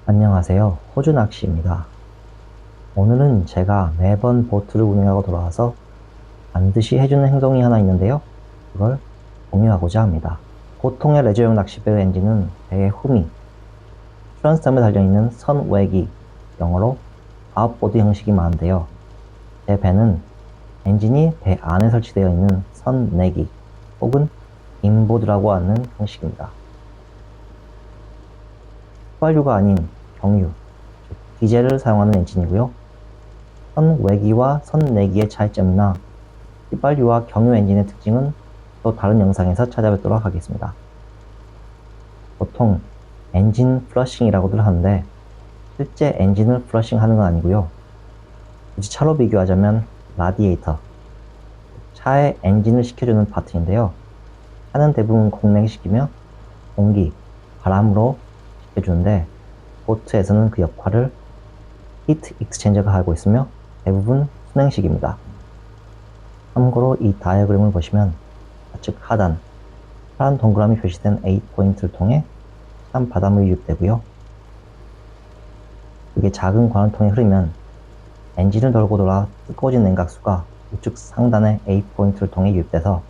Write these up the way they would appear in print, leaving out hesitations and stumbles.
안녕하세요. 호주 낚시입니다. 오늘은 제가 매번 보트를 운행하고 돌아와서 반드시 해주는 행동이 하나 있는데요. 그걸 공유하고자 합니다. 보통의 레저용 낚시배 엔진은 배의 후미, 트랜스함에 달려있는 선외기, 영어로 아웃보드 형식이 많은데요. 제 배는 엔진이 배 안에 설치되어 있는 선내기 혹은 인보드라고 하는 형식입니다. 휘발유가 아닌 경유, 즉 디젤을 사용하는 엔진이고요. 선외기와 선내기의 차이점이나 휘발유와 경유 엔진의 특징은 또 다른 영상에서 찾아뵙도록 하겠습니다. 보통 엔진 플러싱이라고들 하는데 실제 엔진을 플러싱하는 건 아니고요. 굳이 차로 비교하자면 라디에이터, 차의 엔진을 식혀주는 파트인데요. 차는 대부분 공냉시키며 공기, 바람으로 식혀주는데 보트에서는 그 역할을 히트 익스체인저가 하고 있으며 대부분 순행식입니다. 참고로 이 다이어그램을 보시면 좌측 하단 파란 동그라미 표시된 A 포인트를 통해 찬 바닷물이 유입되고요. 그게 작은 관을 통해 흐르면 엔진을 돌고 돌아 뜨거워진 냉각수가 우측 상단의 A 포인트를 통해 유입돼서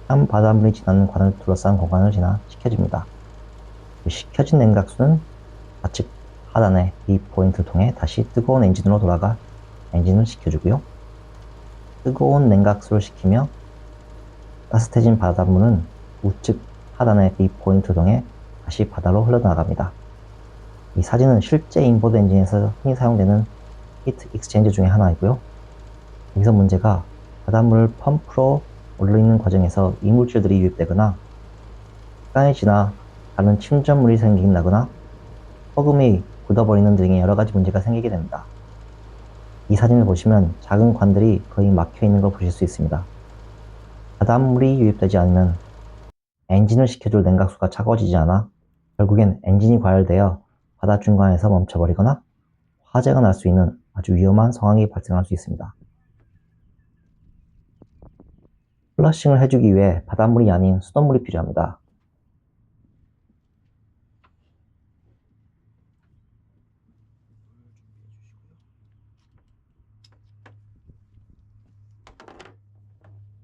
찬 바닷물이 지나는 관을 둘러싼 공간을 지나 식혀집니다. 그 식혀진 냉각수는 좌측 하단의 B포인트를 통해 다시 뜨거운 엔진으로 돌아가 엔진을 식혀주고요. 뜨거운 냉각수를 식히며 따뜻해진 바닷물은 우측 하단의 B포인트를 통해 다시 바다로 흘러나갑니다. 이 사진은 실제 인보드 엔진에서 흔히 사용되는 히트 익스체인저 중에 하나이고요. 여기서 문제가 바닷물을 펌프로 올리는 과정에서 이물질들이 유입되거나 시간이 지나 다른 침전물이 생긴다거나 소금이 굳어버리는 등의 여러 가지 문제가 생기게 됩니다. 이 사진을 보시면 작은 관들이 거의 막혀 있는 걸 보실 수 있습니다. 바닷물이 유입되지 않으면 엔진을 식혀줄 냉각수가 차가워지지 않아 결국엔 엔진이 과열되어 바다 중간에서 멈춰버리거나 화재가 날 수 있는 아주 위험한 상황이 발생할 수 있습니다. 플러싱을 해주기 위해 바닷물이 아닌 수돗물이 필요합니다.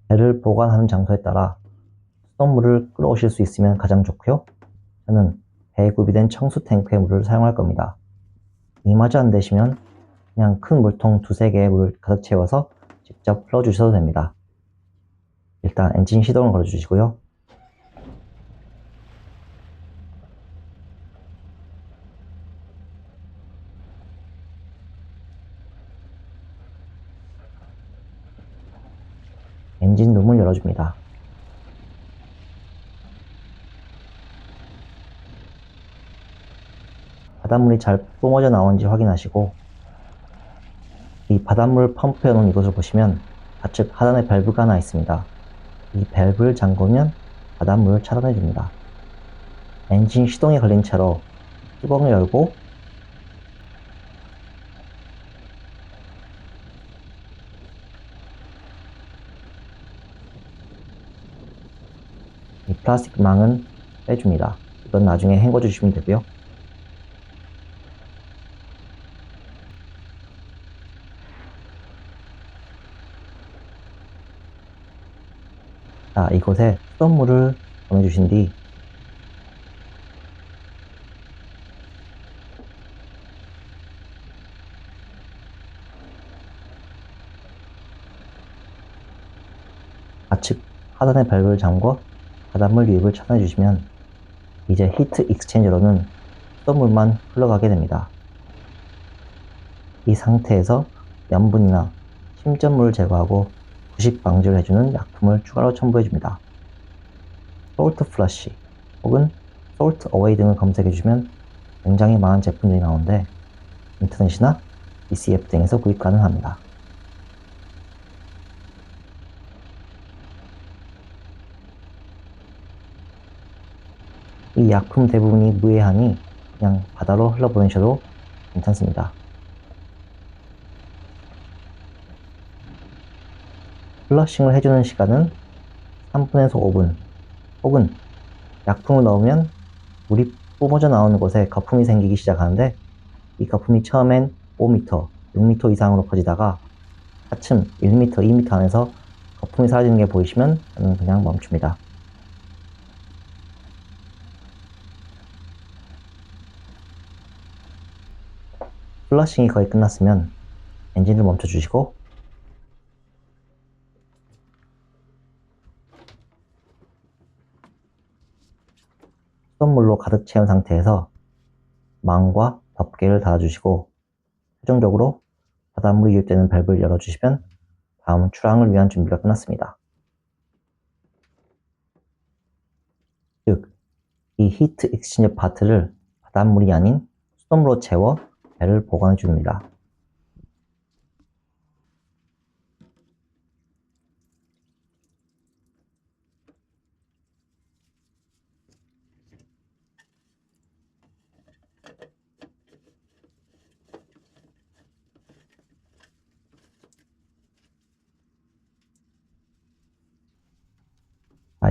배를 보관하는 장소에 따라 수돗물을 끌어오실 수 있으면 가장 좋고요. 저는 배에 구비된 청수 탱크의 물을 사용할 겁니다. 이마저 안 되시면 그냥 큰 물통 두세 개의 물을 가득 채워서 직접 흘러주셔도 됩니다. 일단 엔진 시동을 걸어주시고요. 엔진 룸을 열어줍니다. 바닷물이 잘 뿜어져 나오는지 확인하시고 이 바닷물 펌프해 놓은 이곳을 보시면 좌측 하단에 밸브가 하나 있습니다. 이 밸브를 잠그면 바닷물을 차단해 줍니다. 엔진 시동이 걸린 채로 뚜껑을 열고 이 플라스틱 망은 빼줍니다. 이건 나중에 헹궈 주시면 되고요. 자, 이곳에 수돗물을 보내주신 뒤 좌측 하단의 밸브를 잠궈 바닷물 유입을 차단해 주시면 이제 히트 익스체인저로는 수돗물만 흘러가게 됩니다. 이 상태에서 염분이나 침전물을 제거하고 부식 방지를 해주는 약품을 추가로 첨부해 줍니다. 솔트 플러시 혹은 솔트 어웨이 등을 검색해 주시면 굉장히 많은 제품들이 나오는데 인터넷이나 ECF 등에서 구입 가능합니다. 이 약품 대부분이 무해하니 그냥 바다로 흘러보내셔도 괜찮습니다. 플러싱을 해주는 시간은 3분에서 5분 혹은 약품을 넣으면 물이 뿜어져 나오는 곳에 거품이 생기기 시작하는데 이 거품이 처음엔 5m, 6m 이상으로 퍼지다가 차츰 1m, 2m 안에서 거품이 사라지는 게 보이시면 저는 그냥 멈춥니다. 플러싱이 거의 끝났으면 엔진을 멈춰주시고 수돗물로 가득 채운 상태에서 망과 덮개를 닫아주시고 최종적으로 바닷물이 유입되는 밸브를 열어주시면 다음 출항을 위한 준비가 끝났습니다. 즉, 이 히트 익스체인저 파트를 바닷물이 아닌 수돗물로 채워 배를 보관해 줍니다.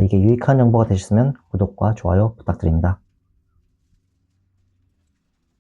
이게 유익한 정보가 되셨으면 구독과 좋아요 부탁드립니다.